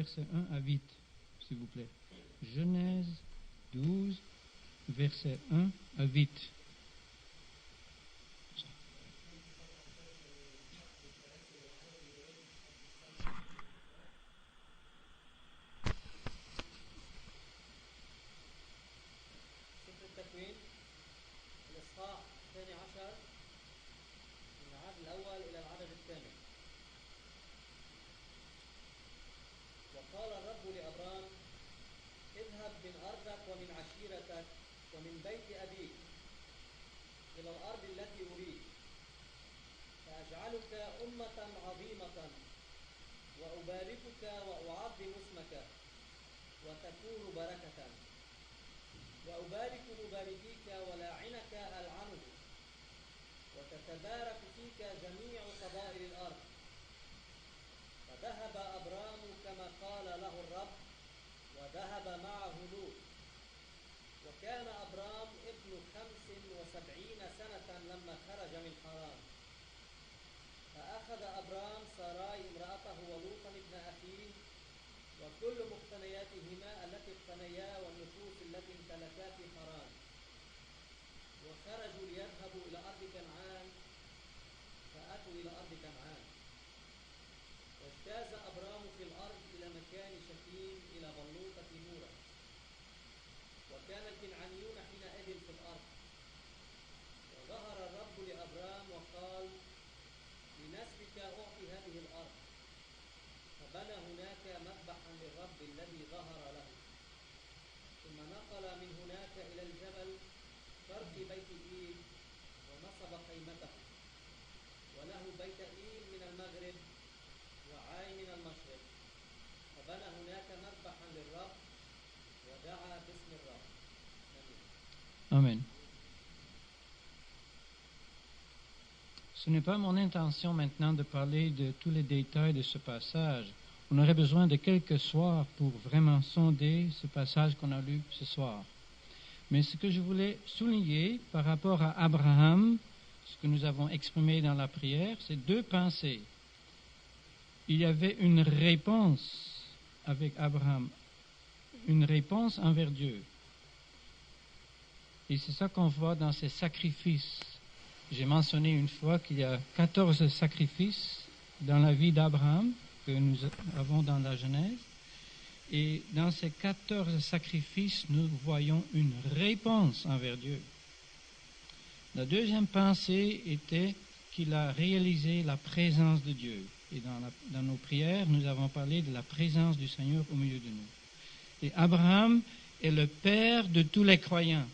versets 1 à 8, s'il vous plaît. Genèse 12, versets 1 à 8. سفر التكوين الإصحاح 12 من العدد الأول إلى العدد الثامن. وقال الرب لأبرام: اذهب من أرضك ومن عشيرتك ومن بيت أبيك إلى الأرض التي أريد، فأجعلك أمة عظيمة وأباركك وأعظم اسمك وتكون بركة، وأبارك مباركيك ولاعنك ألعنه، وتتبارك فيك جميع قبائل الأرض. فذهب أبرام كما قال له الرب، وذهب معه لوط. وكان أبرام ابن 75 سنة لما خرج من حران. فأخذ أبرام ساراي امرأته ولوطا ابن أخيه وكل مقتنياتهما التي اقتنيا والنفوس التي امتلكا في حران، وخرجوا ليذهبوا إلى أرض كنعان، فأتوا إلى أرض كنعان. واجتاز أبرام في الأرض إلى مكان شكيم إلى بلوطة نورة. وكان الكنعانيون حينئذ في الأرض. وظهر الرب لأبرام وقال: لنسلك أعطي هذه الأرض. فبنى هناك مذبحا للرب الذي ظهر له. ثم نقل من هناك إلى الجبل فرق بيت إيل ونصب خيمته، وله بيت إيل من المغرب وعاي من المشرق. فبنى هناك مذبحا للرب ودعا باسم الرب. Amen. Ce n'est pas mon intention maintenant de parler de tous les détails de ce passage. On aurait besoin de quelques soirs pour vraiment sonder ce passage qu'on a lu ce soir. Mais ce que je voulais souligner par rapport à Abraham, ce que nous avons exprimé dans la prière, c'est deux pensées. Il y avait une réponse avec Abraham, une réponse envers Dieu. Et c'est ça qu'on voit dans ces sacrifices. J'ai mentionné une fois qu'il y a 14 sacrifices dans la vie d'Abraham que nous avons dans la Genèse. Et dans ces 14 sacrifices, nous voyons une réponse envers Dieu. La deuxième pensée était qu'il a réalisé la présence de Dieu. Et dans nos prières, nous avons parlé de la présence du Seigneur au milieu de nous. Et Abraham est le père de tous les croyants.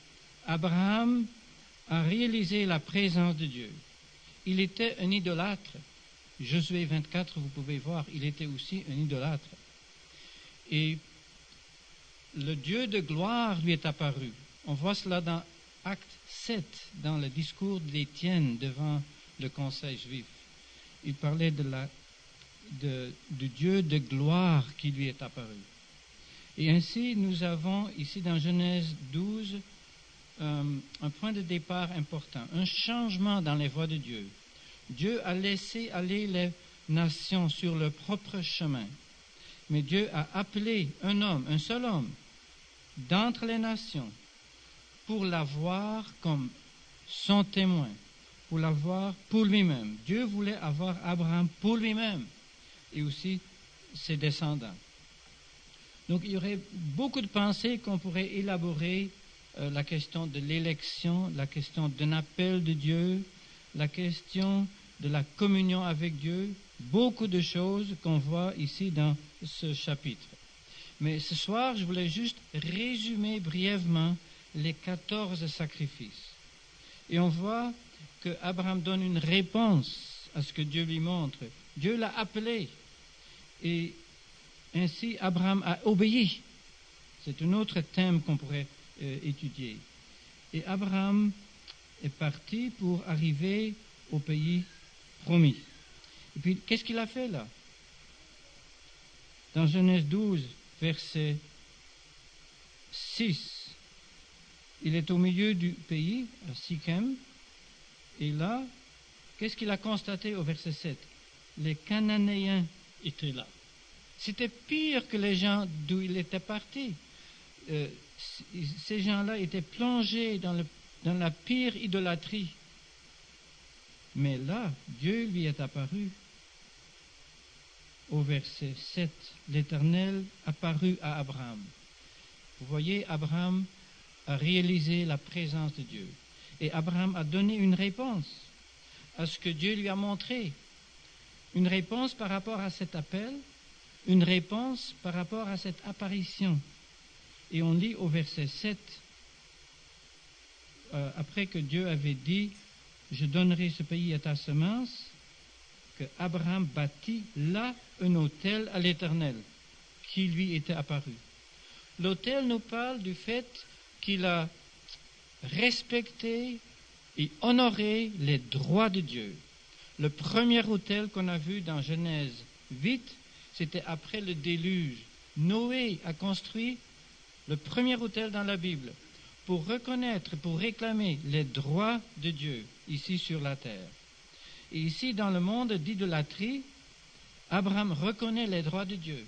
Abraham a réalisé la présence de Dieu. Il était un idolâtre. Josué 24, vous pouvez voir, il était aussi un idolâtre. Et le Dieu de gloire lui est apparu. On voit cela dans Acte 7, dans le discours d'Étienne devant le conseil juif. Il parlait du Dieu de gloire qui lui est apparu. Et ainsi, nous avons ici dans Genèse 12 un point de départ important, un changement dans les voies de Dieu. Dieu a laissé aller les nations sur leur propre chemin. Mais Dieu a appelé un homme, un seul homme, d'entre les nations, pour l'avoir comme son témoin, pour l'avoir pour lui-même. Dieu voulait avoir Abraham pour lui-même et aussi ses descendants. Donc il y aurait beaucoup de pensées qu'on pourrait élaborer, la question de l'élection, la question d'un appel de Dieu, la question de la communion avec Dieu, beaucoup de choses qu'on voit ici dans ce chapitre. Mais ce soir, je voulais juste résumer brièvement les 14 sacrifices. Et on voit que Abraham donne une réponse à ce que Dieu lui montre. Dieu l'a appelé. Et ainsi, Abraham a obéi. C'est un autre thème qu'on pourrait étudier. Et Abraham est parti pour arriver au pays promis. Et puis, qu'est-ce qu'il a fait là? Dans Genèse 12, verset 6, il est au milieu du pays, à Sichem, et là, qu'est-ce qu'il a constaté au verset 7? Les Cananéens étaient là. C'était pire que les gens d'où il était parti. Ces gens-là étaient plongés dans la pire idolâtrie. Mais là, Dieu lui est apparu. Au verset 7, l'Éternel apparut à Abraham. Vous voyez, Abraham a réalisé la présence de Dieu. Et Abraham a donné une réponse à ce que Dieu lui a montré. Une réponse par rapport à cet appel, une réponse par rapport à cette apparition. Et on lit au verset 7, après que Dieu avait dit « Je donnerai ce pays à ta semence », que Abraham bâtit là un autel à l'Éternel qui lui était apparu. L'autel nous parle du fait qu'il a respecté et honoré les droits de Dieu. Le premier autel qu'on a vu dans Genèse 8, c'était après le déluge. Noé a construit le premier autel dans la Bible pour reconnaître, pour réclamer les droits de Dieu ici sur la terre. Et ici, dans le monde d'idolâtrie, Abraham reconnaît les droits de Dieu.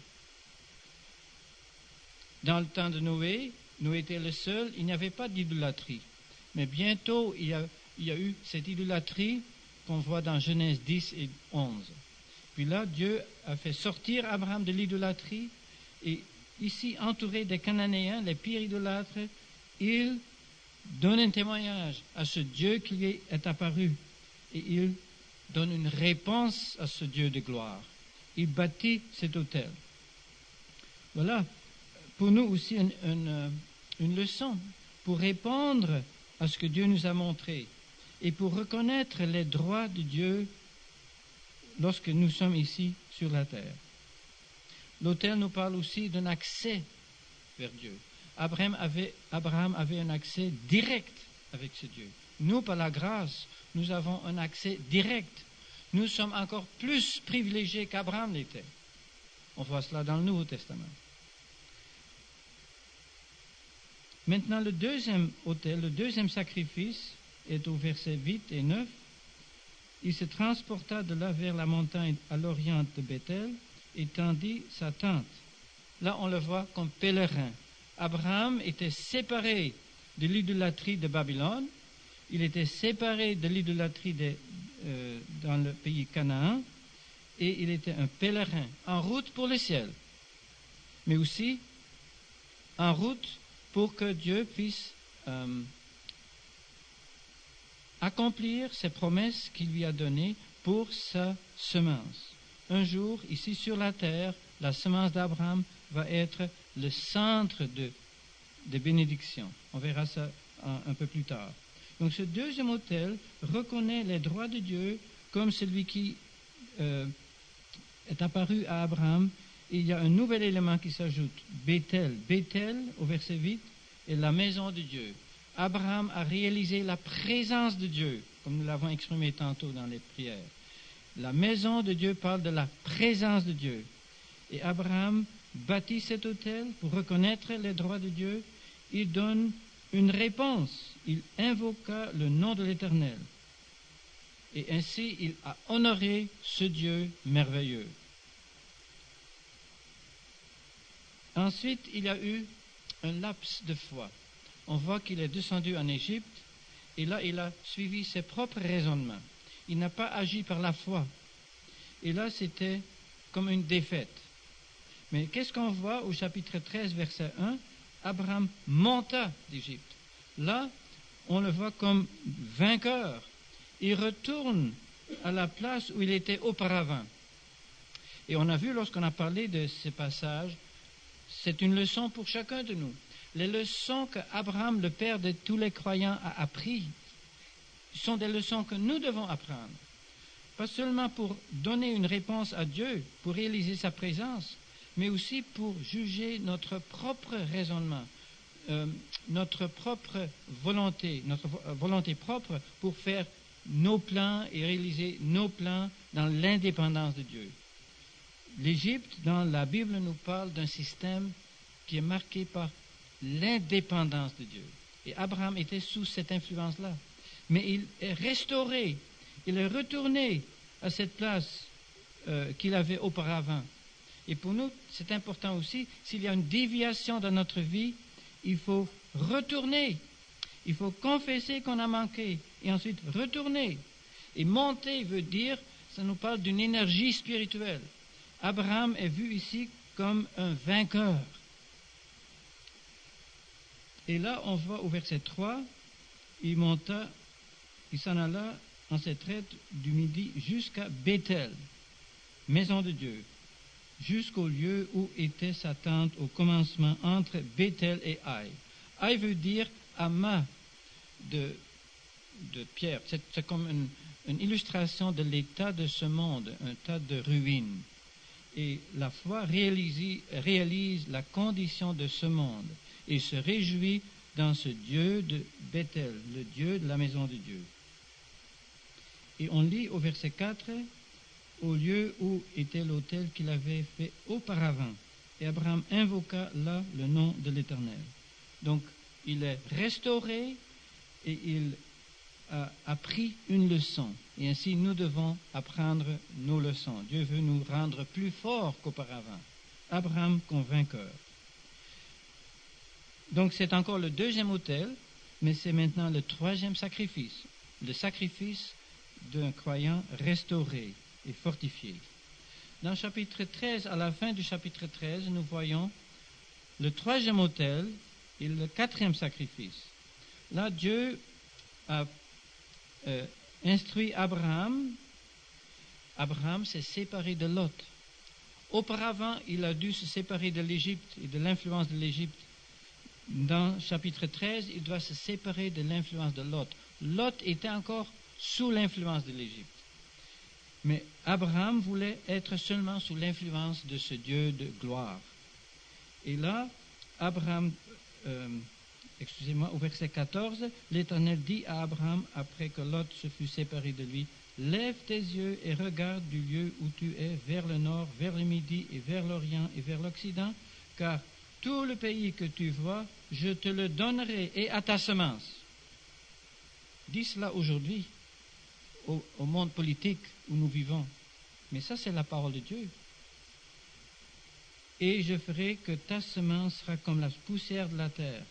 Dans le temps de Noé, Noé était le seul, il n'y avait pas d'idolâtrie. Mais bientôt, il y a eu cette idolâtrie qu'on voit dans Genèse 10 et 11. Puis là, Dieu a fait sortir Abraham de l'idolâtrie, et ici, entouré des Cananéens, les pires idolâtres, il donne un témoignage à ce Dieu qui lui est apparu, et il donne une réponse à ce Dieu de gloire. Il bâtit cet autel. Voilà, pour nous aussi une leçon, pour répondre à ce que Dieu nous a montré et pour reconnaître les droits de Dieu lorsque nous sommes ici sur la terre. L'autel nous parle aussi d'un accès vers Dieu. Abraham avait un accès direct avec ce Dieu. Nous, par la grâce, nous avons un accès direct. Nous sommes encore plus privilégiés qu'Abraham l'était. On voit cela dans le Nouveau Testament. Maintenant, le deuxième autel, le deuxième sacrifice est au verset 8 et 9. Il se transporta de là vers la montagne à l'orient de Bethel et tendit sa tente. Là, on le voit comme pèlerin. Abraham était séparé de l'idolâtrie de Babylone. Il était séparé de l'idolâtrie dans le pays Canaan. Et il était un pèlerin en route pour le ciel. Mais aussi en route pour que Dieu puisse accomplir ses promesses qu'il lui a données pour sa semence. Un jour, ici sur la terre, la semence d'Abraham va être le centre de bénédiction. On verra ça un peu plus tard. Donc ce deuxième autel reconnaît les droits de Dieu comme celui qui est apparu à Abraham. Et il y a un nouvel élément qui s'ajoute, Bethel. Bethel, au verset 8, est la maison de Dieu. Abraham a réalisé la présence de Dieu, comme nous l'avons exprimé tantôt dans les prières. La maison de Dieu parle de la présence de Dieu. Et Abraham bâtit cet autel pour reconnaître les droits de Dieu. Il donne une réponse. Il invoqua le nom de l'Éternel. Et ainsi, il a honoré ce Dieu merveilleux. Ensuite, il y a eu un laps de foi. On voit qu'il est descendu en Égypte et là, il a suivi ses propres raisonnements. Il n'a pas agi par la foi. Et là, c'était comme une défaite. Mais qu'est-ce qu'on voit au chapitre 13, verset 1? Abraham monta d'Égypte. Là, on le voit comme vainqueur. Il retourne à la place où il était auparavant. Et on a vu, lorsqu'on a parlé de ces passages, c'est une leçon pour chacun de nous. Les leçons qu'Abraham, le père de tous les croyants, a apprises sont des leçons que nous devons apprendre. Pas seulement pour donner une réponse à Dieu, pour réaliser sa présence, mais aussi pour juger notre propre raisonnement, notre propre volonté, notre volonté propre pour faire nos plans et réaliser nos plans dans l'indépendance de Dieu. L'Égypte, dans la Bible, nous parle d'un système qui est marqué par l'indépendance de Dieu. Et Abraham était sous cette influence-là. Mais il est restauré, il est retourné à cette place qu'il avait auparavant. Et pour nous, c'est important aussi, s'il y a une déviation dans notre vie, il faut retourner. Il faut confesser qu'on a manqué et ensuite retourner. Et monter veut dire, ça nous parle d'une énergie spirituelle. Abraham est vu ici comme un vainqueur. Et là, on voit au verset 3, il s'en alla en cette traite du midi jusqu'à Béthel, maison de Dieu, jusqu'au lieu où était sa tente au commencement entre Béthel et Aï. Aï veut dire amas de pierre. C'est comme une illustration de l'état de ce monde, un tas de ruines. Et la foi réalise la condition de ce monde et se réjouit dans ce Dieu de Béthel, le Dieu de la maison de Dieu. Et on lit au verset 4, au lieu où était l'autel qu'il avait fait auparavant. Et Abraham invoqua là le nom de l'Éternel. Donc, il est restauré et il a appris une leçon. Et ainsi, nous devons apprendre nos leçons. Dieu veut nous rendre plus forts qu'auparavant. Abraham convainqueur. Donc, c'est encore le deuxième autel, mais c'est maintenant le troisième sacrifice. Le sacrifice d'un croyant restauré et fortifié. Dans le chapitre 13, à la fin du chapitre 13, nous voyons le troisième autel et le quatrième sacrifice. Là, Dieu a instruit Abraham. Abraham s'est séparé de Lot. Auparavant, il a dû se séparer de l'Égypte et de l'influence de l'Égypte. Dans le chapitre 13, il doit se séparer de l'influence de Lot. Lot était encore sous l'influence de l'Égypte. Mais Abraham voulait être seulement sous l'influence de ce Dieu de gloire. Et là, Abraham, au verset 14, l'Éternel dit à Abraham, après que Lot se fut séparé de lui, « Lève tes yeux et regarde du lieu où tu es, vers le nord, vers le midi et vers l'orient et vers l'occident, car tout le pays que tu vois, je te le donnerai et à ta semence. » Dis cela aujourd'hui au monde politique où nous vivons. Mais ça, c'est la parole de Dieu. Et je ferai que ta semence sera comme la poussière de la terre.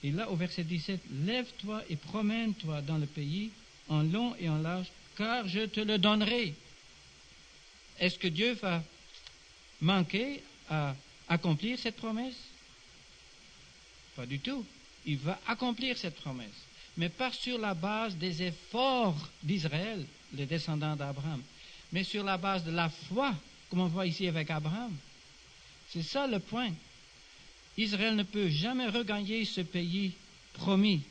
Et là, au verset 17, lève-toi et promène-toi dans le pays, en long et en large, car je te le donnerai. Est-ce que Dieu va manquer à accomplir cette promesse? Pas du tout. Il va accomplir cette promesse. Mais pas sur la base des efforts d'Israël, les descendants d'Abraham, mais sur la base de la foi, comme on voit ici avec Abraham. C'est ça le point. Israël ne peut jamais regagner ce pays promis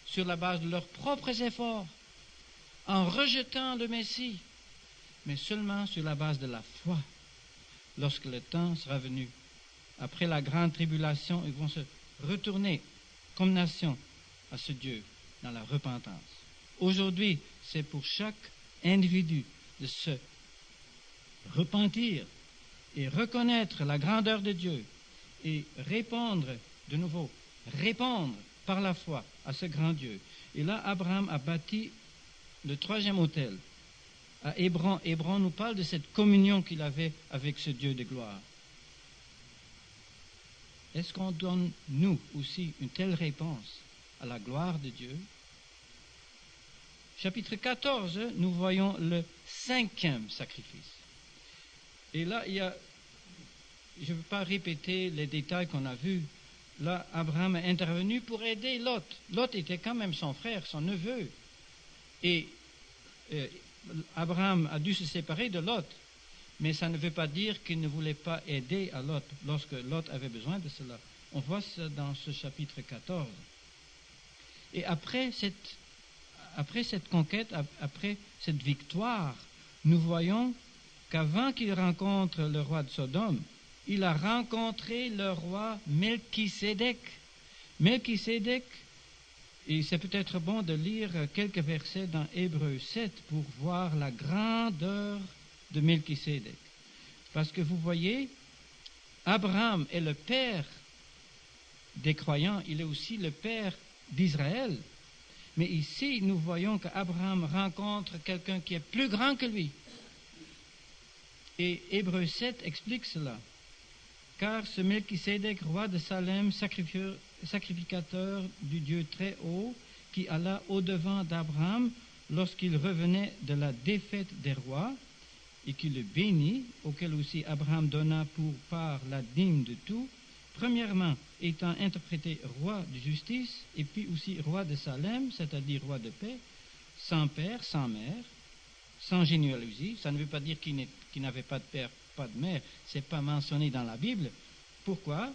sur la base de leurs propres efforts, en rejetant le Messie, mais seulement sur la base de la foi, lorsque le temps sera venu. Après la grande tribulation, ils vont se retourner comme nation à ce Dieu dans la repentance. Aujourd'hui, c'est pour chaque individu de se repentir et reconnaître la grandeur de Dieu et répondre par la foi à ce grand Dieu. Et là, Abraham a bâti le troisième autel à Hébron. Hébron nous parle de cette communion qu'il avait avec ce Dieu de gloire. Est-ce qu'on donne, nous aussi, une telle réponse à la gloire de Dieu? Chapitre 14, nous voyons le cinquième sacrifice. Et là, je ne veux pas répéter les détails qu'on a vus. Là, Abraham est intervenu pour aider Lot. Lot était quand même son frère, son neveu. Et Abraham a dû se séparer de Lot. Mais ça ne veut pas dire qu'il ne voulait pas aider à Lot lorsque Lot avait besoin de cela. On voit ça dans ce chapitre 14. Et après cette conquête, après cette victoire, nous voyons qu'avant qu'il rencontre le roi de Sodome, il a rencontré le roi Melchisédek. Melchisédek, et c'est peut-être bon de lire quelques versets dans Hébreux 7 pour voir la grandeur de Melchisédek. Parce que vous voyez, Abraham est le père des croyants, il est aussi le père d'Israël. Mais ici, nous voyons qu'Abraham rencontre quelqu'un qui est plus grand que lui. Et Hébreux 7 explique cela. Car ce Melchisédek, roi de Salem, sacrificateur du Dieu très haut, qui alla au-devant d'Abraham lorsqu'il revenait de la défaite des rois, et qui le bénit, auquel aussi Abraham donna pour part la dîme de tout, premièrement étant interprété roi de justice, et puis aussi roi de Salem, c'est-à-dire roi de paix, sans père, sans mère, sans généalogie. Ça ne veut pas dire qu'il n'avait pas de père, pas de mère, c'est pas mentionné dans la Bible. Pourquoi?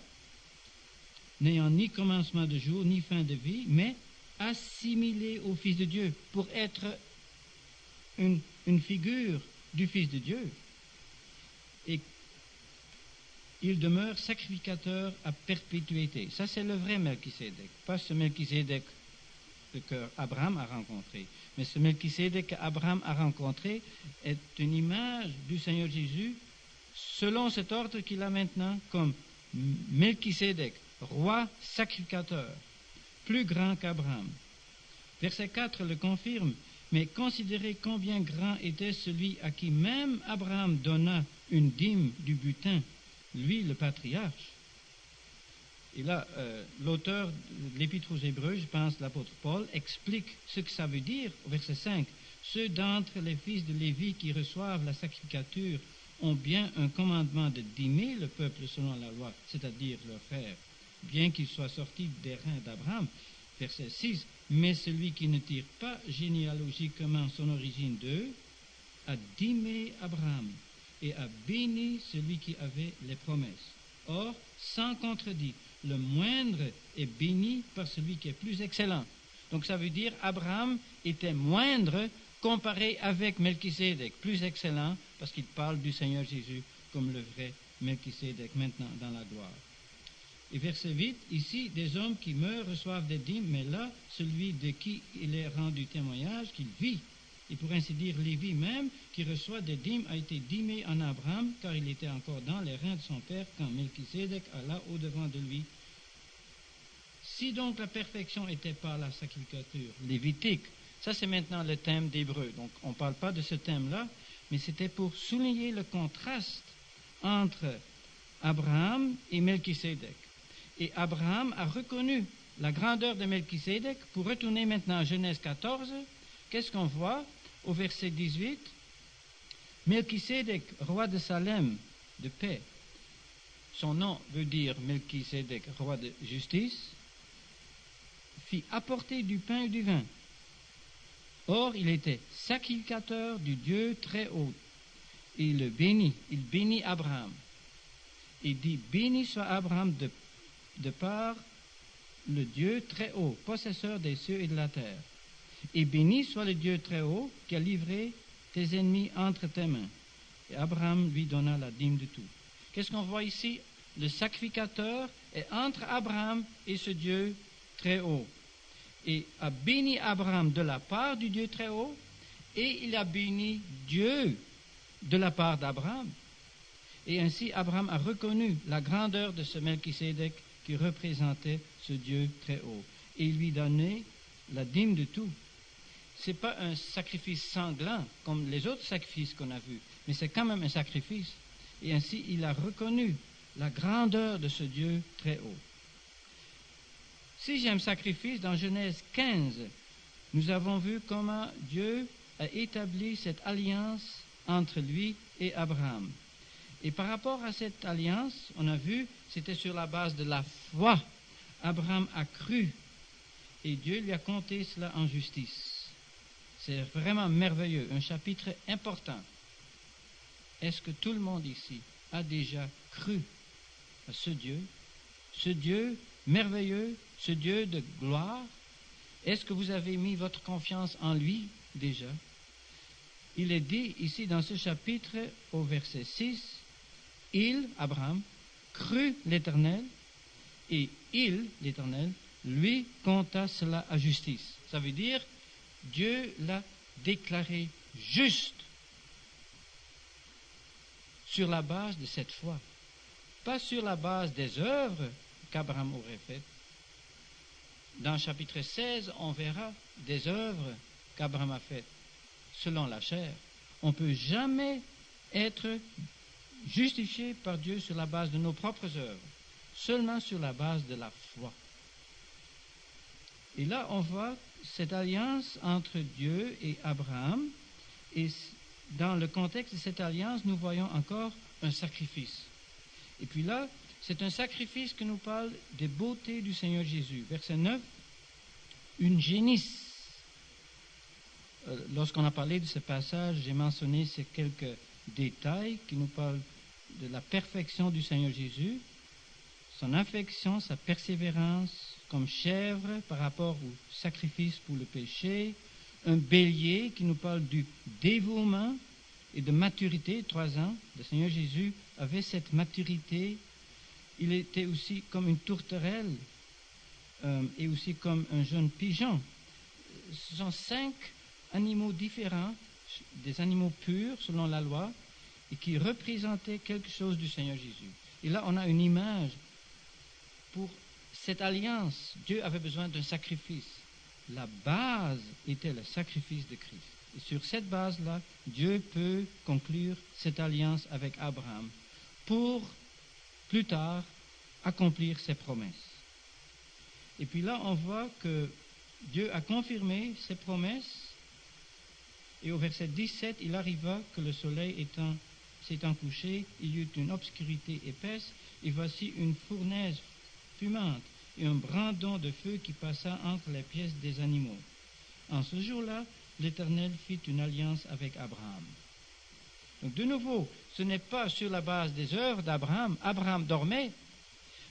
N'ayant ni commencement de jour, ni fin de vie, mais assimilé au Fils de Dieu, pour être une figure du Fils de Dieu. Et il demeure sacrificateur à perpétuité. Ça, c'est le vrai Melchisédek, pas ce Melchisédek que Abraham a rencontré. Mais ce Melchisédek qu'Abraham a rencontré est une image du Seigneur Jésus selon cet ordre qu'il a maintenant comme Melchisédek, roi sacrificateur, plus grand qu'Abraham. Verset 4 le confirme, mais considérez combien grand était celui à qui même Abraham donna une dîme du butin, lui le patriarche. Et là, l'auteur de l'Épître aux Hébreux, je pense l'apôtre Paul, explique ce que ça veut dire au verset 5. Ceux d'entre les fils de Lévi qui reçoivent la sacrificature ont bien un commandement de dîmer le peuple selon la loi, c'est-à-dire leurs frères, bien qu'ils soient sortis des reins d'Abraham. Verset 6. Mais celui qui ne tire pas généalogiquement son origine d'eux a dîmé Abraham et a béni celui qui avait les promesses. Or, sans contredit, le moindre est béni par celui qui est plus excellent. Donc ça veut dire Abraham était moindre comparé avec Melchisédek, plus excellent, parce qu'il parle du Seigneur Jésus comme le vrai Melchisédek maintenant dans la gloire. Et verset 8, ici, des hommes qui meurent reçoivent des dîmes, mais là, celui de qui il est rendu témoignage qu'il vit. Et pour ainsi dire, Lévi même, qui reçoit des dîmes, a été dîmé en Abraham, car il était encore dans les reins de son père quand Melchisédek alla au-devant de lui. Si donc la perfection était par la sacrificature lévitique, ça c'est maintenant le thème d'Hébreux. Donc on ne parle pas de ce thème-là, mais c'était pour souligner le contraste entre Abraham et Melchisédek. Et Abraham a reconnu la grandeur de Melchisédek. Pour retourner maintenant à Genèse 14, qu'est-ce qu'on voit au verset 18? Melchisédek, roi de Salem, de paix. Son nom veut dire Melchisédek, roi de justice, fit apporter du pain et du vin. Or, il était sacrificateur du Dieu très haut. Et il le bénit. Il bénit Abraham. Il dit, béni soit Abraham de par le Dieu très haut, possesseur des cieux et de la terre. Et béni soit le Dieu très haut qui a livré tes ennemis entre tes mains. Et Abraham lui donna la dîme de tout. Qu'est-ce qu'on voit ici? Le sacrificateur est entre Abraham et ce Dieu très haut. Et a béni Abraham de la part du Dieu très haut, et il a béni Dieu de la part d'Abraham. Et ainsi Abraham a reconnu la grandeur de ce Melchisédek qui représentait ce Dieu très haut. Et il lui donnait la dîme de tout. Ce n'est pas un sacrifice sanglant comme les autres sacrifices qu'on a vus, mais c'est quand même un sacrifice. Et ainsi il a reconnu la grandeur de ce Dieu très haut. Sixième sacrifice, dans Genèse 15, nous avons vu comment Dieu a établi cette alliance entre lui et Abraham. Et par rapport à cette alliance, on a vu, c'était sur la base de la foi. Abraham a cru et Dieu lui a compté cela en justice. C'est vraiment merveilleux, un chapitre important. Est-ce que tout le monde ici a déjà cru à ce Dieu merveilleux, ce Dieu de gloire? Est-ce que vous avez mis votre confiance en lui déjà? Il est dit ici dans ce chapitre au verset 6, il, Abraham, crut l'Éternel et il, l'Éternel, lui compta cela à justice. Ça veut dire Dieu l'a déclaré juste sur la base de cette foi, pas sur la base des œuvres qu'Abraham aurait faites. Dans le chapitre 16, on verra des œuvres qu'Abraham a faites selon la chair. On ne peut jamais être justifiés par Dieu sur la base de nos propres œuvres, seulement sur la base de la foi. Et là, on voit cette alliance entre Dieu et Abraham, et dans le contexte de cette alliance, nous voyons encore un sacrifice. Et puis là, c'est un sacrifice qui nous parle des beautés du Seigneur Jésus. Verset 9, une génisse. Lorsqu'on a parlé de ce passage, j'ai mentionné ces quelques détails qui nous parlent de la perfection du Seigneur Jésus, son affection, sa persévérance comme chèvre par rapport au sacrifice pour le péché, un bélier qui nous parle du dévouement et de maturité, 3 ans. Le Seigneur Jésus avait cette maturité. Il était aussi comme une tourterelle et aussi comme un jeune pigeon. Ce sont 5 animaux différents, des animaux purs selon la loi, et qui représentaient quelque chose du Seigneur Jésus. Et là, on a une image pour cette alliance. Dieu avait besoin d'un sacrifice. La base était le sacrifice de Christ. Et sur cette base-là, Dieu peut conclure cette alliance avec Abraham pour, plus tard, accomplir ses promesses. Et puis là, on voit que Dieu a confirmé ses promesses. Et au verset 17, il arriva que le soleil s'étant couché, il y eut une obscurité épaisse, et voici une fournaise fumante et un brandon de feu qui passa entre les pièces des animaux. En ce jour-là, l'Éternel fit une alliance avec Abraham. Donc de nouveau, ce n'est pas sur la base des œuvres d'Abraham. Abraham dormait,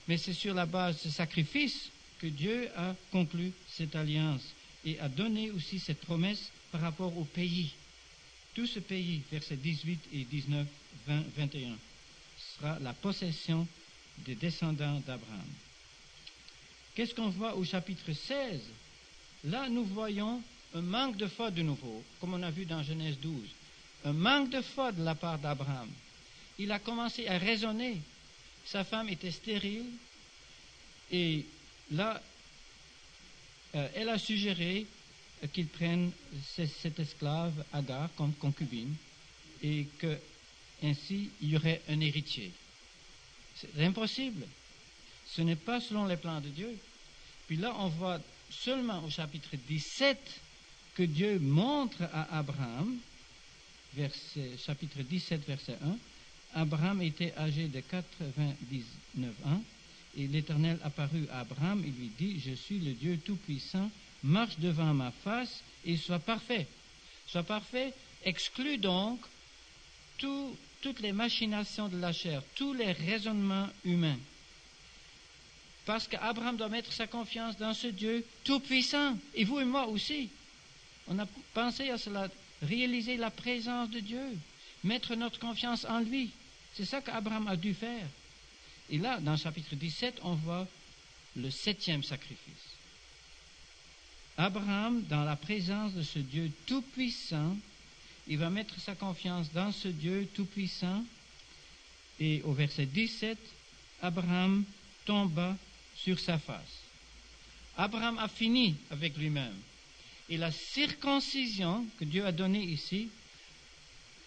mais c'est sur la base de ce sacrifice que Dieu a conclu cette alliance et a donné aussi cette promesse par rapport au pays. Tout ce pays, versets 18 et 19, 20, 21, sera la possession des descendants d'Abraham. Qu'est-ce qu'on voit au chapitre 16? Là, nous voyons un manque de foi de nouveau, comme on a vu dans Genèse 12. Un manque de foi de la part d'Abraham. Il a commencé à raisonner. Sa femme était stérile. Et là, elle a suggéré qu'il prenne cette esclave Agar comme concubine et qu'ainsi il y aurait un héritier. C'est impossible. Ce n'est pas selon les plans de Dieu. Puis là, on voit seulement au chapitre 17 que Dieu montre à Abraham, chapitre 17, verset 1, Abraham était âgé de 99 ans, et l'Éternel apparut à Abraham et lui dit, « Je suis le Dieu Tout-Puissant, marche devant ma face et sois parfait. » Sois parfait exclut donc toutes les machinations de la chair, tous les raisonnements humains. Parce qu'Abraham doit mettre sa confiance dans ce Dieu Tout-Puissant, et vous et moi aussi. On a pensé à cela, réaliser la présence de Dieu, mettre notre confiance en lui. C'est ça qu'Abraham a dû faire. Et là, dans le chapitre 17, on voit le 7e sacrifice. Abraham, dans la présence de ce Dieu Tout-Puissant, il va mettre sa confiance dans ce Dieu Tout-Puissant. Et au verset 17, Abraham tomba sur sa face. Abraham a fini avec lui-même. Et la circoncision que Dieu a donnée ici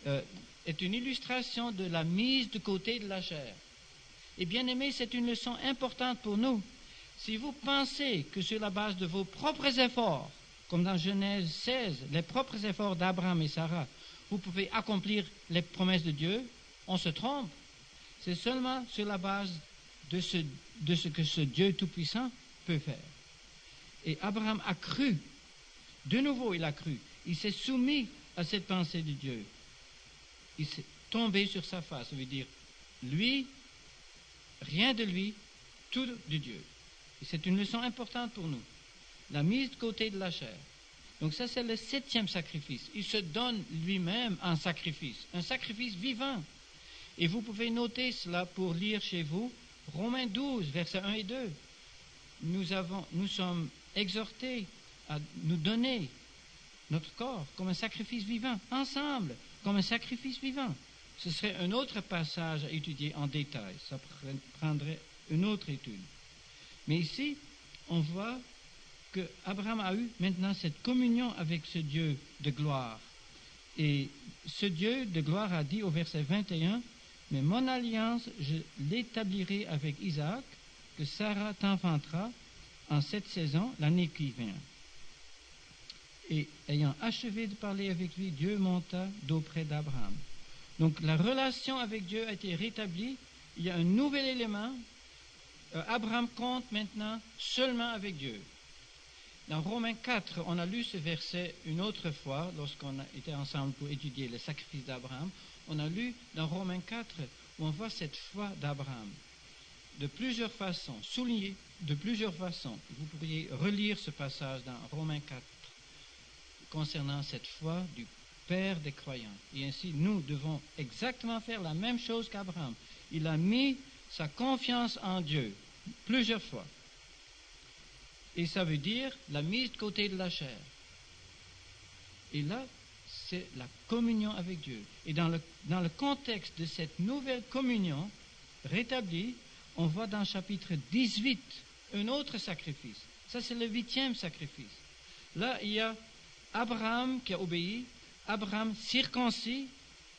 est une illustration de la mise de côté de la chair. Et bien aimé, c'est une leçon importante pour nous. Si vous pensez que sur la base de vos propres efforts, comme dans Genèse 16, les propres efforts d'Abraham et Sarah, vous pouvez accomplir les promesses de Dieu, on se trompe. C'est seulement sur la base de ce que ce Dieu Tout-Puissant peut faire. Et Abraham a cru. De nouveau, il a cru. Il s'est soumis à cette pensée de Dieu. Il s'est tombé sur sa face. Ça veut dire, lui, rien de lui, tout de Dieu. Et c'est une leçon importante pour nous. La mise de côté de la chair. Donc ça, c'est le 7e sacrifice. Il se donne lui-même en sacrifice. Un sacrifice vivant. Et vous pouvez noter cela pour lire chez vous. Romains 12, versets 1 et 2. Nous sommes exhortés à nous donner notre corps comme un sacrifice vivant, ensemble, comme un sacrifice vivant. Ce serait un autre passage à étudier en détail. Ça prendrait une autre étude. Mais ici, on voit que Abraham a eu maintenant cette communion avec ce Dieu de gloire. Et ce Dieu de gloire a dit au verset 21, Mais mon alliance, je l'établirai avec Isaac, que Sarah t'enfantera en cette saison, l'année qui vient. Et ayant achevé de parler avec lui, Dieu monta d'auprès d'Abraham. Donc la relation avec Dieu a été rétablie. Il y a un nouvel élément. Abraham compte maintenant seulement avec Dieu. Dans Romains 4, on a lu ce verset une autre fois lorsqu'on était ensemble pour étudier le sacrifice d'Abraham. On a lu dans Romains 4 où on voit cette foi d'Abraham de plusieurs façons, souligné de plusieurs façons. Vous pourriez relire ce passage dans Romains 4 concernant cette foi du Père des croyants. Et ainsi, nous devons exactement faire la même chose qu'Abraham. Il a mis sa confiance en Dieu plusieurs fois. Et ça veut dire la mise de côté de la chair. Et là, c'est la communion avec Dieu. Et dans le contexte de cette nouvelle communion rétablie, on voit dans chapitre 18 un autre sacrifice. Ça, c'est le 8e sacrifice. Là, il y a Abraham qui a obéi, Abraham circoncis,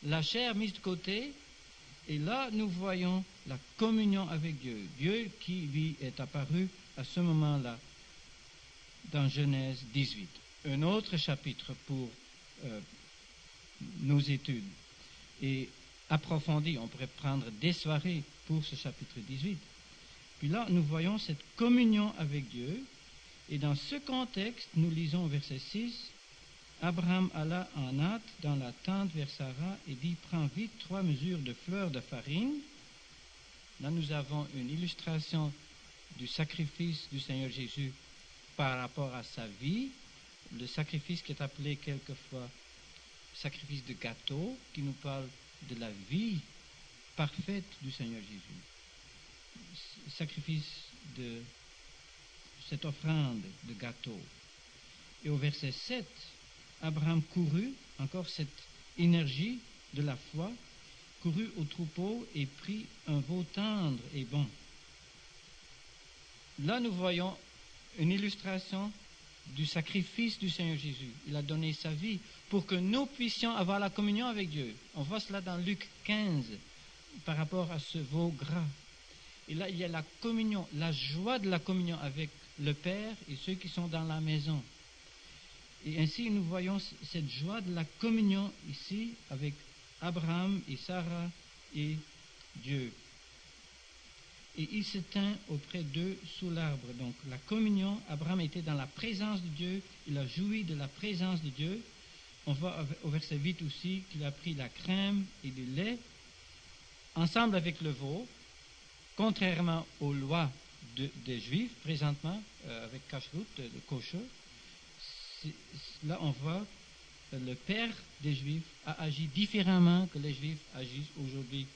la chair mise de côté. Et là, nous voyons la communion avec Dieu. Dieu qui lui est apparu à ce moment-là dans Genèse 18. Un autre chapitre pour nos études. Et approfondi, on pourrait prendre des soirées pour ce chapitre 18. Puis là, nous voyons cette communion avec Dieu. Et dans ce contexte, nous lisons au verset 6, Abraham alla en hâte dans la tente vers Sarah et dit, prends vite 3 mesures de fleurs de farine. Là, nous avons une illustration du sacrifice du Seigneur Jésus par rapport à sa vie, le sacrifice qui est appelé quelquefois sacrifice de gâteau, qui nous parle de la vie parfaite du Seigneur Jésus. Sacrifice de cette offrande de gâteau. Et au verset 7, Abraham courut, encore cette énergie de la foi, courut au troupeau et prit un veau tendre et bon. Là, nous voyons une illustration du sacrifice du Seigneur Jésus. Il a donné sa vie pour que nous puissions avoir la communion avec Dieu. On voit cela dans Luc 15 par rapport à ce veau gras. Et là, il y a la communion, la joie de la communion avec le Père et ceux qui sont dans la maison. Et ainsi, nous voyons cette joie de la communion ici avec Abraham et Sarah et Dieu. Et il se tint auprès d'eux sous l'arbre. Donc la communion, Abraham était dans la présence de Dieu, il a joui de la présence de Dieu. On voit au verset 8 aussi qu'il a pris la crème et du lait ensemble avec le veau, contrairement aux lois des Juifs présentement, avec kashrut, le kosher. Là, on voit le Père des Juifs a agi différemment que les Juifs agissent aujourd'hui.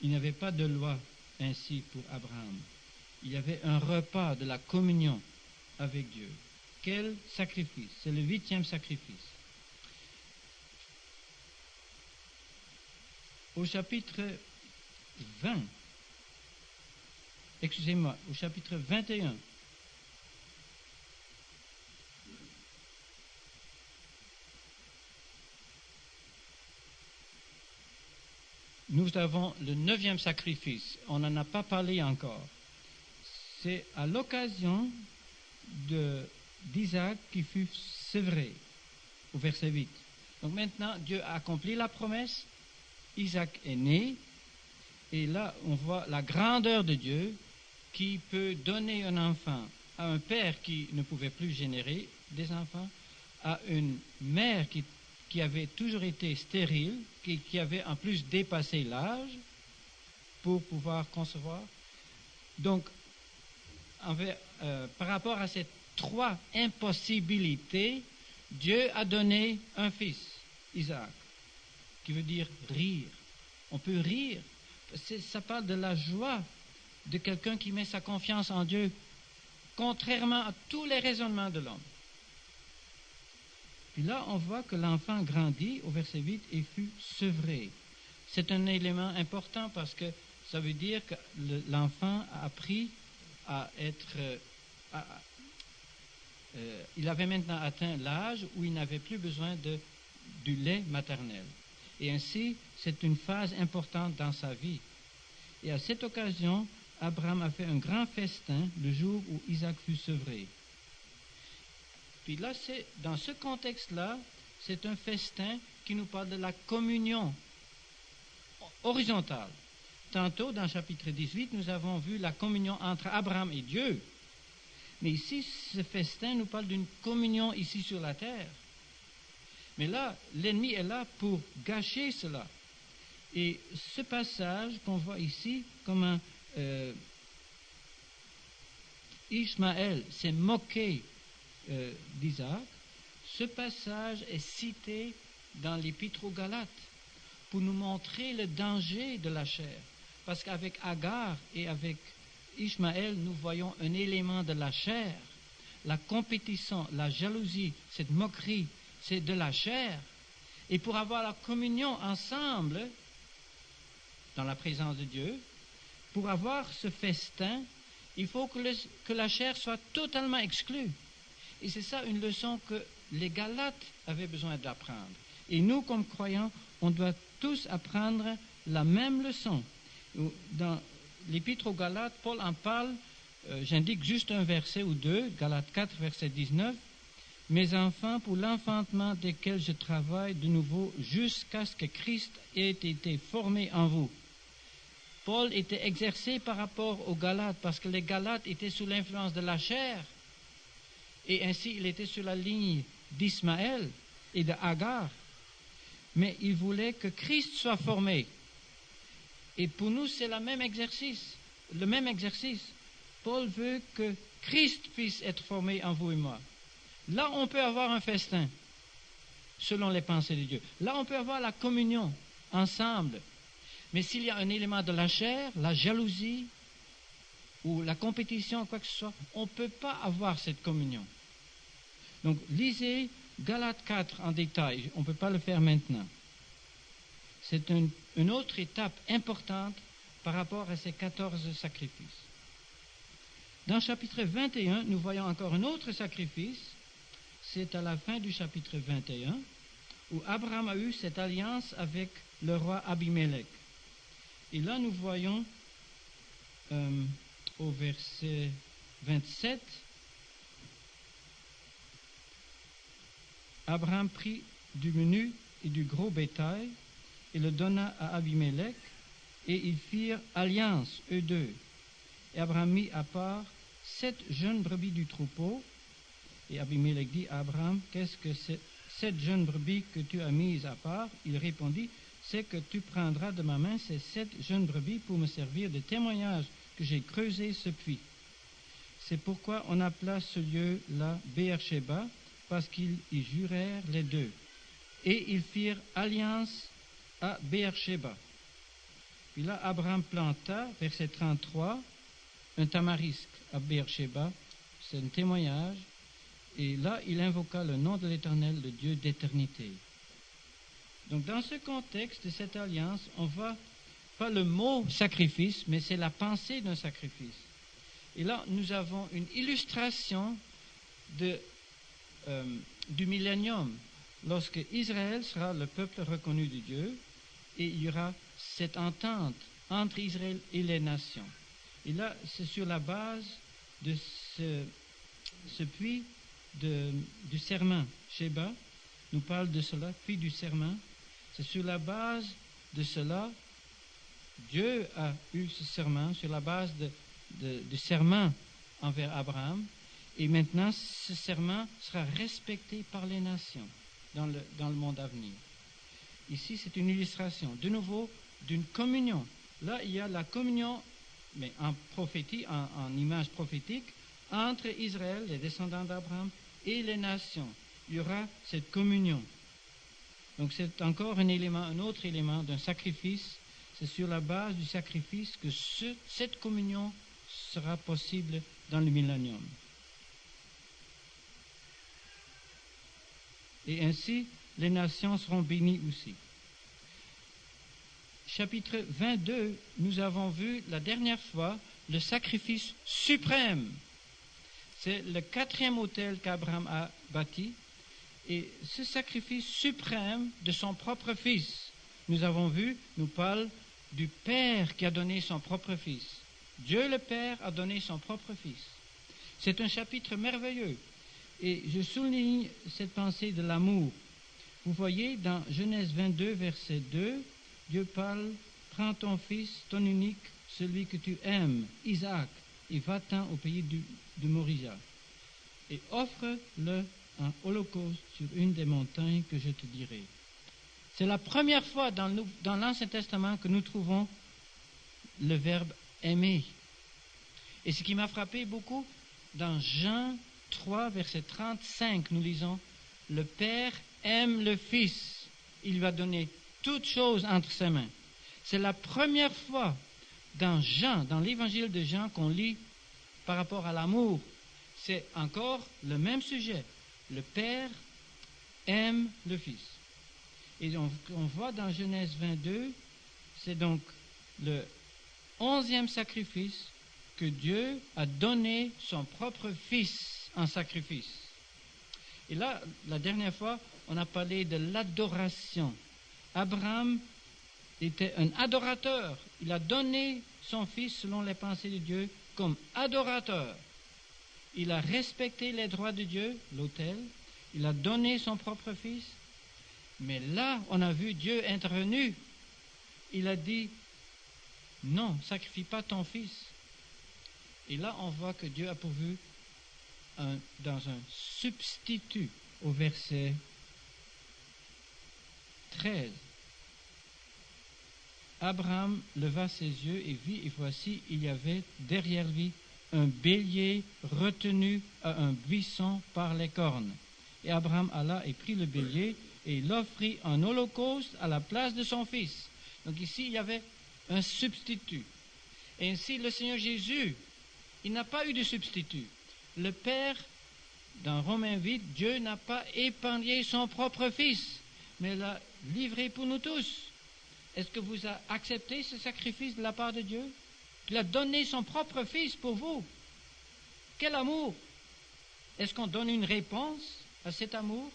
Il n'y avait pas de loi ainsi pour Abraham. Il y avait un repas de la communion avec Dieu. Quel sacrifice! C'est le 8e sacrifice. Au chapitre 20, au chapitre 21, nous avons le 9e sacrifice. On n'en a pas parlé encore. C'est à l'occasion d'Isaac qui fut sevré, au verset 8. Donc maintenant, Dieu a accompli la promesse. Isaac est né. Et là, on voit la grandeur de Dieu qui peut donner un enfant à un père qui ne pouvait plus générer des enfants, à une mère qui avait toujours été stérile, qui avait en plus dépassé l'âge pour pouvoir concevoir. Donc, par rapport à ces 3 impossibilités, Dieu a donné un fils, Isaac, qui veut dire rire. On peut rire. Ça parle de la joie de quelqu'un qui met sa confiance en Dieu, contrairement à tous les raisonnements de l'homme. Puis là, on voit que l'enfant grandit, au verset 8, et fut sevré. C'est un élément important parce que ça veut dire que l'enfant a appris à être... il avait maintenant atteint l'âge où il n'avait plus besoin du lait maternel. Et ainsi, c'est une phase importante dans sa vie. Et à cette occasion, Abraham a fait un grand festin le jour où Isaac fut sevré. Puis là, dans ce contexte-là, c'est un festin qui nous parle de la communion horizontale. Tantôt, dans le chapitre 18, nous avons vu la communion entre Abraham et Dieu. Mais ici, ce festin nous parle d'une communion ici sur la terre. Mais là, l'ennemi est là pour gâcher cela. Et ce passage qu'on voit ici, comment Ishmaël s'est moqué d'Isaac, ce passage est cité dans l'Épître aux Galates pour nous montrer le danger de la chair. Parce qu'avec Agar et avec Ishmaël, nous voyons un élément de la chair. La compétition, la jalousie, cette moquerie, c'est de la chair. Et pour avoir la communion ensemble, dans la présence de Dieu, pour avoir ce festin, il faut que la chair soit totalement exclue. Et c'est ça une leçon que les Galates avaient besoin d'apprendre. Et nous, comme croyants, on doit tous apprendre la même leçon. Dans l'Épître aux Galates, Paul en parle, j'indique juste un verset ou deux, Galates 4, verset 19. « Mes enfants, pour l'enfantement desquels je travaille de nouveau jusqu'à ce que Christ ait été formé en vous. » Paul était exercé par rapport aux Galates parce que les Galates étaient sous l'influence de la chair. Et ainsi, il était sur la ligne d'Ismaël et de Agar. Mais il voulait que Christ soit formé. Et pour nous, c'est le même exercice. Paul veut que Christ puisse être formé en vous et moi. Là, on peut avoir un festin, selon les pensées de Dieu. Là, on peut avoir la communion ensemble. Mais s'il y a un élément de la chair, la jalousie, ou la compétition, quoi que ce soit, on ne peut pas avoir cette communion. Donc, lisez Galates 4 en détail. On ne peut pas le faire maintenant. C'est une autre étape importante par rapport à ces 14 sacrifices. Dans le chapitre 21, nous voyons encore un autre sacrifice. C'est à la fin du chapitre 21, où Abraham a eu cette alliance avec le roi Abimelech. Et là, nous voyons au verset 27, Abraham prit du menu et du gros bétail et le donna à Abimelech, et ils firent alliance, eux deux. Et Abraham mit à part 7 jeunes brebis du troupeau, et Abimelech dit à Abraham, qu'est-ce que c'est 7 jeunes brebis que tu as mises à part? Il répondit, c'est que tu prendras de ma main ces 7 jeunes brebis pour me servir de témoignage que j'ai creusé ce puits. C'est pourquoi on appela ce lieu-là Beersheba, parce qu'ils y jurèrent les deux. Et ils firent alliance à Beersheba. Puis là, Abraham planta, verset 33, un tamarisque à Beersheba, c'est un témoignage, et là, il invoqua le nom de l'Éternel, le Dieu d'éternité. Donc, dans ce contexte de cette alliance, on voit pas le mot sacrifice, mais c'est la pensée d'un sacrifice. Et là, nous avons une illustration du millénium, lorsque Israël sera le peuple reconnu de Dieu, et il y aura cette entente entre Israël et les nations. Et là, c'est sur la base de ce puits du serment. Sheba nous parle de cela, puits du serment. C'est sur la base de cela, Dieu a eu ce serment, sur la base du serment envers Abraham. Et maintenant, ce serment sera respecté par les nations dans le monde à venir. Ici, c'est une illustration, de nouveau, d'une communion. Là, il y a la communion, mais en image prophétique, entre Israël, les descendants d'Abraham, et les nations. Il y aura cette communion. Donc, c'est encore un autre élément d'un sacrifice. C'est sur la base du sacrifice que cette communion sera possible dans le millénium. Et ainsi, les nations seront bénies aussi. Chapitre 22, nous avons vu la dernière fois le sacrifice suprême. C'est le 4e autel qu'Abraham a bâti. Et ce sacrifice suprême de son propre fils, nous avons vu, nous parle du Père qui a donné son propre Fils. Dieu le Père a donné son propre Fils. C'est un chapitre merveilleux. Et je souligne cette pensée de l'amour. Vous voyez, dans Genèse 22, verset 2, Dieu parle, « Prends ton fils, ton unique, celui que tu aimes, Isaac, et va-t'en au pays de Moria, et offre-le en holocauste sur une des montagnes que je te dirai. » C'est la première fois dans l'Ancien Testament que nous trouvons le verbe « aimer ». Et ce qui m'a frappé beaucoup, dans Jean 3, verset 35, nous lisons « Le Père aime le Fils, il lui a donné toutes choses entre ses mains. » C'est la première fois dans l'évangile de Jean, qu'on lit par rapport à l'amour. C'est encore le même sujet. Le Père aime le Fils. Et on voit dans Genèse 22, c'est donc le 11e sacrifice que Dieu a donné son propre Fils en sacrifice. Et là, la dernière fois, on a parlé de l'adoration. Abraham était un adorateur. Il a donné son fils selon les pensées de Dieu comme adorateur. Il a respecté les droits de Dieu, l'autel. Il a donné son propre fils. Mais là, on a vu Dieu intervenu. Il a dit, non, sacrifie pas ton fils. Et là, on voit que Dieu a pourvu dans un substitut au verset 13. Abraham leva ses yeux et vit, et voici, il y avait derrière lui un bélier retenu à un buisson par les cornes. Et Abraham alla et prit le bélier et l'offrit en holocauste à la place de son fils. Donc ici, il y avait un substitut. Et ainsi, le Seigneur Jésus, il n'a pas eu de substitut. Le Père, dans Romains 8, Dieu n'a pas épargné son propre fils, mais l'a livré pour nous tous. Est-ce que vous avez accepté ce sacrifice de la part de Dieu? Il a donné son propre fils pour vous. Quel amour! Est-ce qu'on donne une réponse à cet amour?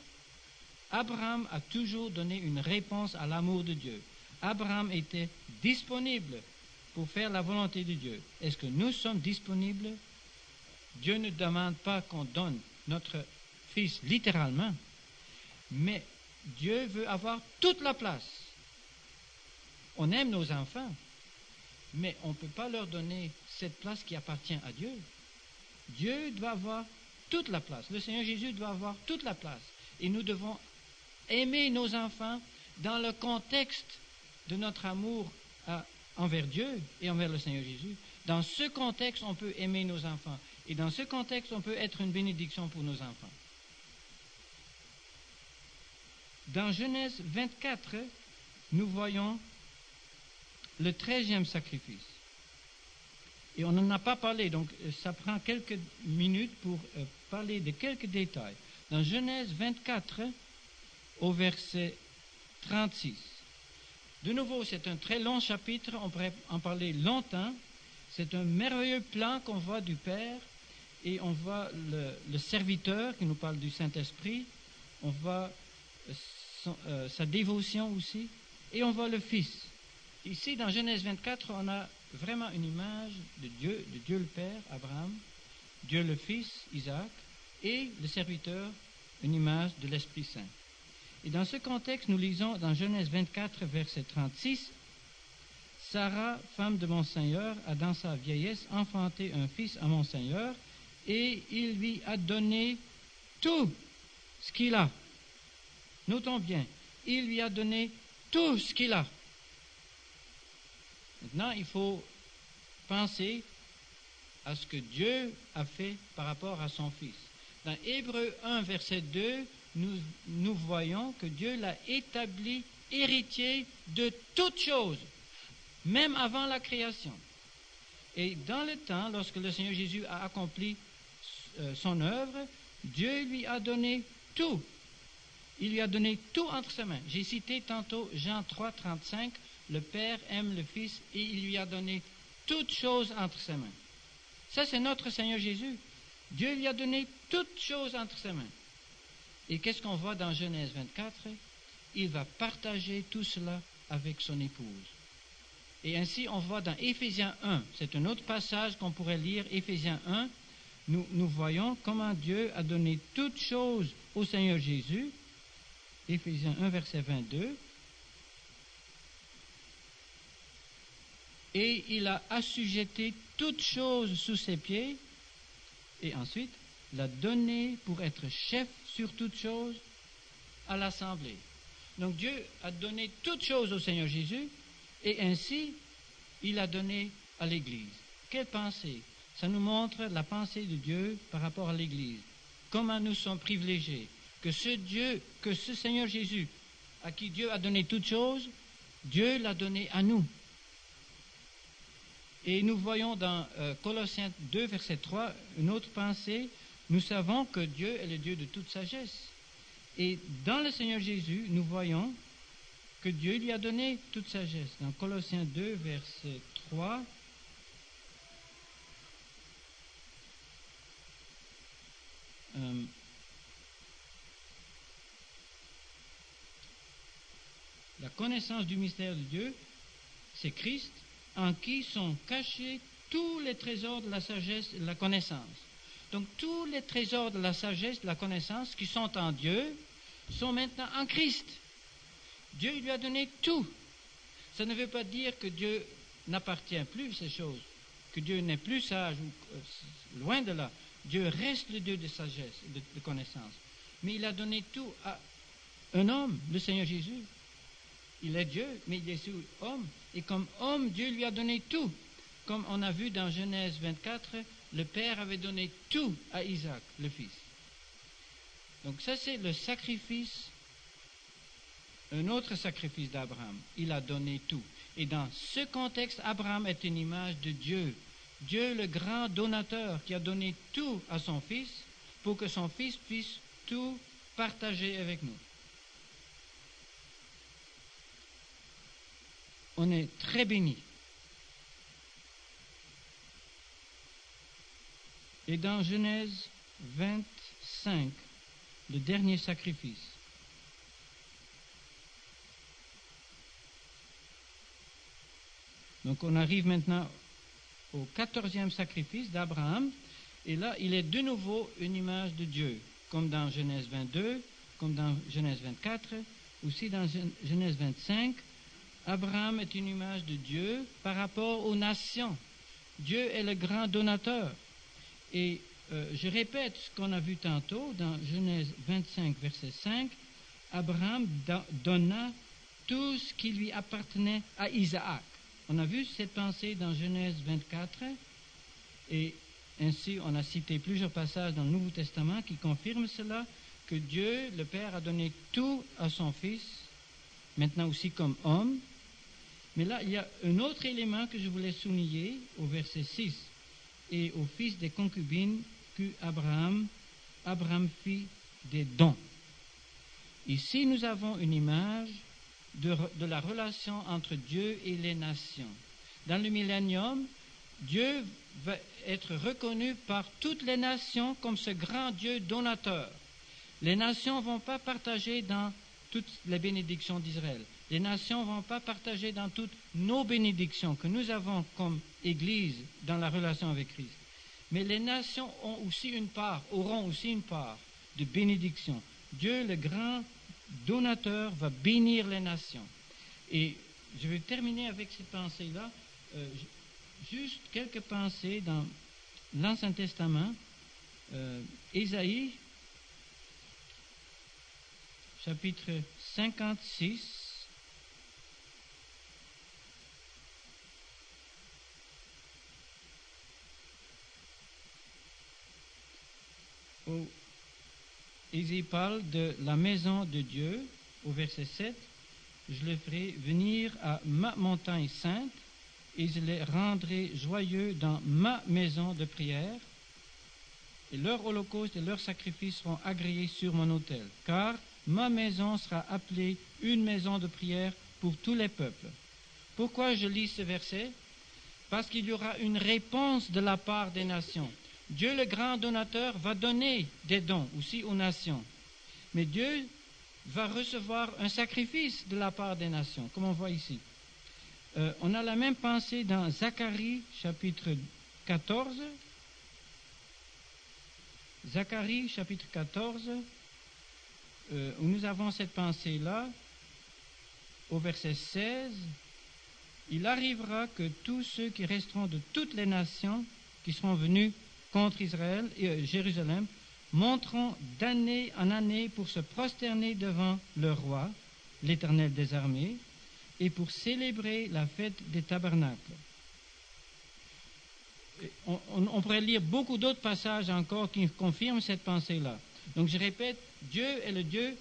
Abraham a toujours donné une réponse à l'amour de Dieu. Abraham était disponible pour faire la volonté de Dieu. Est-ce que nous sommes disponibles? Dieu ne demande pas qu'on donne notre fils littéralement, mais Dieu veut avoir toute la place. On aime nos enfants, mais on ne peut pas leur donner cette place qui appartient à Dieu. Dieu doit avoir toute la place. Le Seigneur Jésus doit avoir toute la place. Et nous devons aimer nos enfants dans le contexte de notre amour envers Dieu et envers le Seigneur Jésus. Dans ce contexte, on peut aimer nos enfants. Et dans ce contexte, on peut être une bénédiction pour nos enfants. Dans Genèse 24, nous voyons le 13e sacrifice. Et on n'en a pas parlé, donc ça prend quelques minutes pour parler de quelques détails. Dans Genèse 24, au verset 36. De nouveau, c'est un très long chapitre, on pourrait en parler longtemps. C'est un merveilleux plan qu'on voit du Père, et on voit le serviteur qui nous parle du Saint-Esprit, on voit sa dévotion aussi, et on voit le Fils. Ici, dans Genèse 24, on a vraiment une image de Dieu le Père, Abraham, Dieu le Fils, Isaac, et le serviteur, une image de l'Esprit Saint. Et dans ce contexte, nous lisons dans Genèse 24, verset 36, « Sarah, femme de mon Seigneur, a dans sa vieillesse enfanté un fils à mon Seigneur, et il lui a donné tout ce qu'il a. » Notons bien, il lui a donné tout ce qu'il a. Maintenant, il faut penser à ce que Dieu a fait par rapport à son Fils. Dans Hébreux 1, verset 2, nous voyons que Dieu l'a établi héritier de toutes choses, même avant la création. Et dans le temps, lorsque le Seigneur Jésus a accompli son œuvre, Dieu lui a donné tout. Il lui a donné tout entre ses mains. J'ai cité tantôt Jean 3, 35, le Père aime le Fils et il lui a donné toutes choses entre ses mains. Ça, c'est notre Seigneur Jésus. Dieu lui a donné toutes choses entre ses mains. Et qu'est-ce qu'on voit dans Genèse 24? Il va partager tout cela avec son épouse. Et ainsi, on voit dans Éphésiens 1, c'est un autre passage qu'on pourrait lire, Éphésiens 1, nous voyons comment Dieu a donné toutes choses au Seigneur Jésus. Éphésiens 1, verset 22. Et il a assujetti toutes choses sous ses pieds, et ensuite l'a donné pour être chef sur toutes choses à l'assemblée. Donc Dieu a donné toutes choses au Seigneur Jésus, et ainsi il a donné à l'Église. Quelle pensée! Ça nous montre la pensée de Dieu par rapport à l'Église. Comment nous sommes privilégiés. Que ce Seigneur Jésus, à qui Dieu a donné toutes choses, Dieu l'a donné à nous. Et nous voyons dans Colossiens 2, verset 3, une autre pensée. Nous savons que Dieu est le Dieu de toute sagesse. Et dans le Seigneur Jésus, nous voyons que Dieu lui a donné toute sagesse. Dans Colossiens 2, verset 3, la connaissance du mystère de Dieu, c'est Christ, en qui sont cachés tous les trésors de la sagesse et de la connaissance. Donc tous les trésors de la sagesse, de la connaissance qui sont en Dieu, sont maintenant en Christ. Dieu lui a donné tout. Ça ne veut pas dire que Dieu n'appartient plus à ces choses, que Dieu n'est plus sage, loin de là. Dieu reste le Dieu de sagesse, de connaissance. Mais il a donné tout à un homme, le Seigneur Jésus. Il est Dieu, mais il est aussi homme. Et comme homme, Dieu lui a donné tout. Comme on a vu dans Genèse 24, le Père avait donné tout à Isaac, le Fils. Donc ça, c'est le sacrifice, un autre sacrifice d'Abraham. Il a donné tout. Et dans ce contexte, Abraham est une image de Dieu. Dieu, le grand donateur, qui a donné tout à son Fils pour que son Fils puisse tout partager avec nous. On est très bénis. Et dans Genèse 25, le dernier sacrifice, donc on arrive maintenant au 14e sacrifice d'Abraham, et là il est de nouveau une image de Dieu, comme dans Genèse 22, comme dans Genèse 24, aussi dans Genèse 25. Abraham est une image de Dieu par rapport aux nations. Dieu est le grand donateur. Et je répète ce qu'on a vu tantôt dans Genèse 25, verset 5. Abraham donna tout ce qui lui appartenait à Isaac. On a vu cette pensée dans Genèse 24. Et ainsi, on a cité plusieurs passages dans le Nouveau Testament qui confirment cela, que Dieu, le Père, a donné tout à son Fils, maintenant aussi comme homme. Mais là, il y a un autre élément que je voulais souligner au verset 6. Et au fils des concubines qu'eut Abraham fit des dons. Ici, nous avons une image de la relation entre Dieu et les nations. Dans le millénium, Dieu va être reconnu par toutes les nations comme ce grand Dieu donateur. Les nations ne vont pas partager dans toutes les bénédictions d'Israël. Les nations ne vont pas partager dans toutes nos bénédictions que nous avons comme Église dans la relation avec Christ. Mais les nations auront aussi une part de bénédiction. Dieu, le grand donateur, va bénir les nations. Et je vais terminer avec cette pensée-là. Juste quelques pensées dans l'Ancien Testament. Ésaïe, chapitre 56. Ésaïe parle de la maison de Dieu, au verset 7. Je le ferai venir à ma montagne sainte, et je les rendrai joyeux dans ma maison de prière, et leurs holocaustes et leurs sacrifices seront agréés sur mon autel, car ma maison sera appelée une maison de prière pour tous les peuples. Pourquoi je lis ce verset? Parce qu'il y aura une réponse de la part des nations. Dieu, le grand donateur, va donner des dons aussi aux nations. Mais Dieu va recevoir un sacrifice de la part des nations, comme on voit ici. On a la même pensée dans Zacharie, chapitre 14. Zacharie, chapitre 14, où nous avons cette pensée-là, au verset 16. Il arrivera que tous ceux qui resteront de toutes les nations qui seront venus contre Israël et Jérusalem monteront d'année en année pour se prosterner devant le roi, l'Éternel des armées, et pour célébrer la fête des tabernacles. On pourrait lire beaucoup d'autres passages encore qui confirment cette pensée-là. Donc je répète, Dieu est le Dieu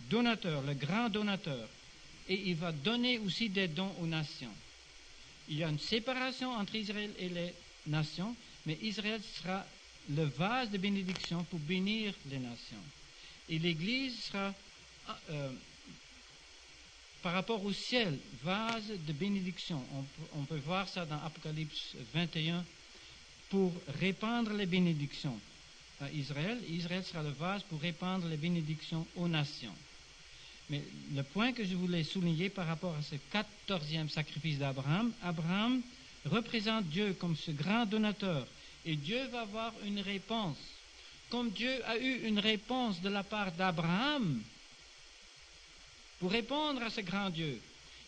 donateur, le grand donateur, et il va donner aussi des dons aux nations. Il y a une séparation entre Israël et les nations, mais Israël sera le vase de bénédiction pour bénir les nations. Et l'Église sera, par rapport au ciel, vase de bénédiction. On peut voir ça dans Apocalypse 21, pour répandre les bénédictions à Israël. Israël sera le vase pour répandre les bénédictions aux nations. Mais le point que je voulais souligner par rapport à ce 14e sacrifice d'Abraham, Abraham représente Dieu comme ce grand donateur. Et Dieu va avoir une réponse. Comme Dieu a eu une réponse de la part d'Abraham pour répondre à ce grand Dieu,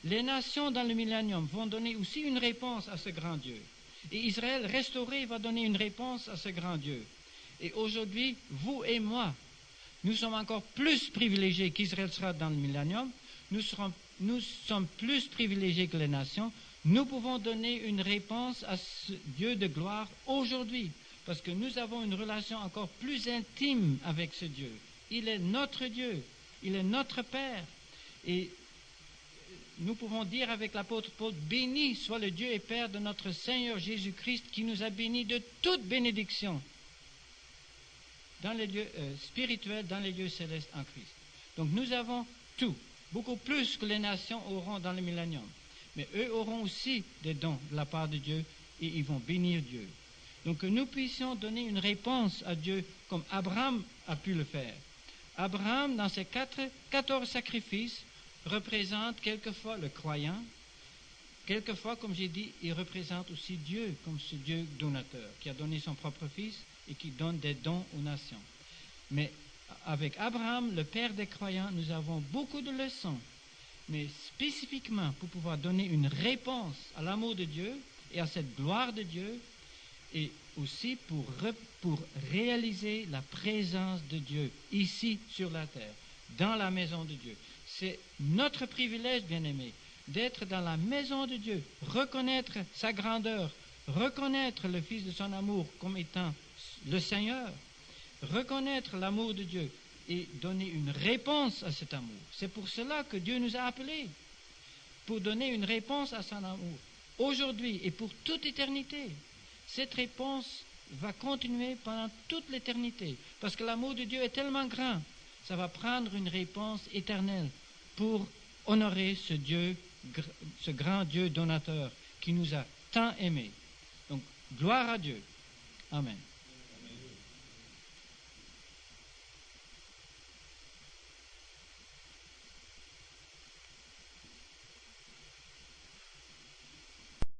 les nations dans le millénium vont donner aussi une réponse à ce grand Dieu. Et Israël restauré va donner une réponse à ce grand Dieu. Et aujourd'hui, vous et moi, nous sommes encore plus privilégiés qu'Israël sera dans le millénium. Nous sommes plus privilégiés que les nations. Nous pouvons donner une réponse à ce Dieu de gloire aujourd'hui, parce que nous avons une relation encore plus intime avec ce Dieu. Il est notre Dieu, il est notre Père. Et nous pouvons dire avec l'apôtre Paul, béni soit le Dieu et Père de notre Seigneur Jésus-Christ, qui nous a bénis de toute bénédiction dans les lieux spirituels, dans les lieux célestes en Christ. Donc nous avons tout, beaucoup plus que les nations auront dans le millénium. Mais eux auront aussi des dons de la part de Dieu et ils vont bénir Dieu. Donc que nous puissions donner une réponse à Dieu comme Abraham a pu le faire. Abraham, dans ses 14 sacrifices, représente quelquefois le croyant. Quelquefois, comme j'ai dit, il représente aussi Dieu comme ce Dieu donateur qui a donné son propre fils et qui donne des dons aux nations. Mais avec Abraham, le père des croyants, nous avons beaucoup de leçons. Mais spécifiquement pour pouvoir donner une réponse à l'amour de Dieu et à cette gloire de Dieu, et aussi pour réaliser la présence de Dieu ici sur la terre, dans la maison de Dieu. C'est notre privilège, bien-aimés, d'être dans la maison de Dieu, reconnaître sa grandeur, reconnaître le Fils de son amour comme étant le Seigneur, reconnaître l'amour de Dieu et donner une réponse à cet amour. C'est pour cela que Dieu nous a appelés, pour donner une réponse à son amour, aujourd'hui et pour toute éternité. Cette réponse va continuer pendant toute l'éternité, parce que l'amour de Dieu est tellement grand, ça va prendre une réponse éternelle pour honorer ce Dieu, ce grand Dieu donateur qui nous a tant aimés. Donc, gloire à Dieu. Amen.